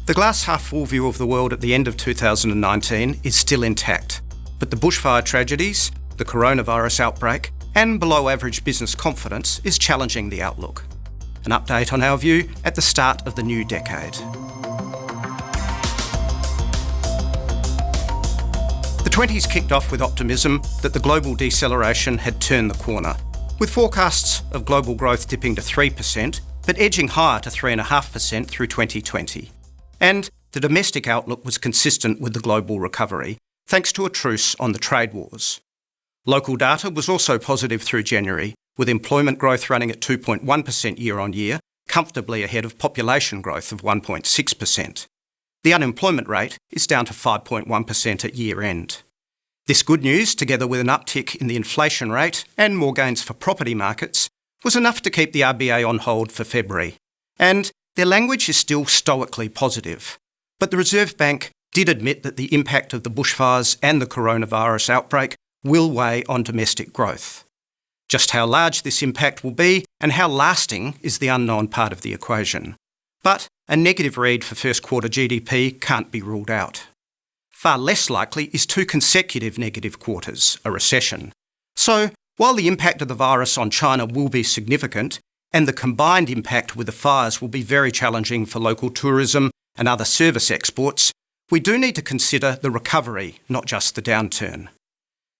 The glass half full view of the world at the end of 2019 is still intact, but the bushfire tragedies, the coronavirus outbreak, and below average business confidence is challenging the outlook. An update on our view at the start of the new decade. The 20s kicked off with optimism that the global deceleration had turned the corner, with forecasts of global growth dipping to 3%, but edging higher to 3.5% through 2020. And the domestic outlook was consistent with the global recovery, thanks to a truce on the trade wars. Local data was also positive through January, with employment growth running at 2.1% year on year, comfortably ahead of population growth of 1.6%. The unemployment rate is down to 5.1% at year end. This good news, together with an uptick in the inflation rate and more gains for property markets, was enough to keep the RBA on hold for February. And their language is still stoically positive. But the Reserve Bank did admit that the impact of the bushfires and the coronavirus outbreak will weigh on domestic growth. Just how large this impact will be and how lasting is the unknown part of the equation. But a negative read for first quarter GDP can't be ruled out. Far less likely is 2 consecutive negative quarters, a recession. So, while the impact of the virus on China will be significant, and the combined impact with the fires will be very challenging for local tourism and other service exports, we do need to consider the recovery, not just the downturn.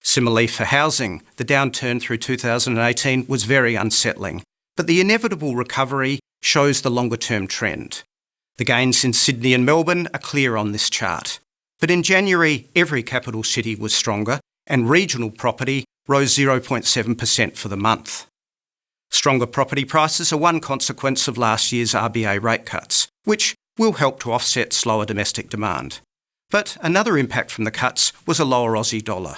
Similarly for housing, the downturn through 2018 was very unsettling, but the inevitable recovery shows the longer-term trend. The gains in Sydney and Melbourne are clear on this chart. But in January, every capital city was stronger, and regional property rose 0.7% for the month. Stronger property prices are one consequence of last year's RBA rate cuts, which will help to offset slower domestic demand. But another impact from the cuts was a lower Aussie dollar,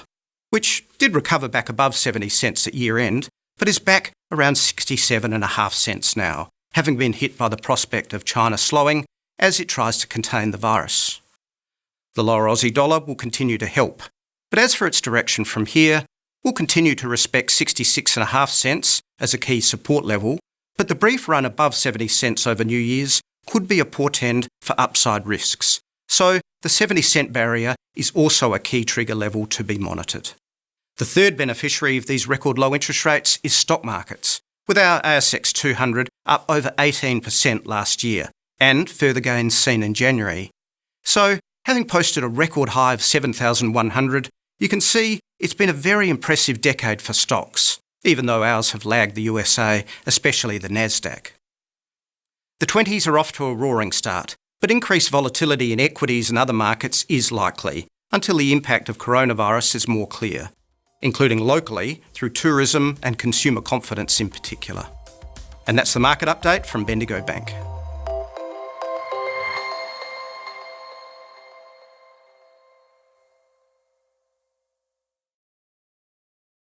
which did recover back above 70 cents at year end, but is back around 67.5 cents now, having been hit by the prospect of China slowing as it tries to contain the virus. The lower Aussie dollar will continue to help, but as for its direction from here, we'll continue to respect 66.5 cents as a key support level, but the brief run above 70 cents over New Year's could be a portend for upside risks. So the 70 cent barrier is also a key trigger level to be monitored. The third beneficiary of these record low interest rates is stock markets, with our ASX 200 up over 18% last year, and further gains seen in January. So, having posted a record high of 7,100, you can see it's been a very impressive decade for stocks, even though ours have lagged the USA, especially the Nasdaq. The 20s are off to a roaring start, but increased volatility in equities and other markets is likely until the impact of coronavirus is more clear, including locally through tourism and consumer confidence in particular. And that's the market update from Bendigo Bank.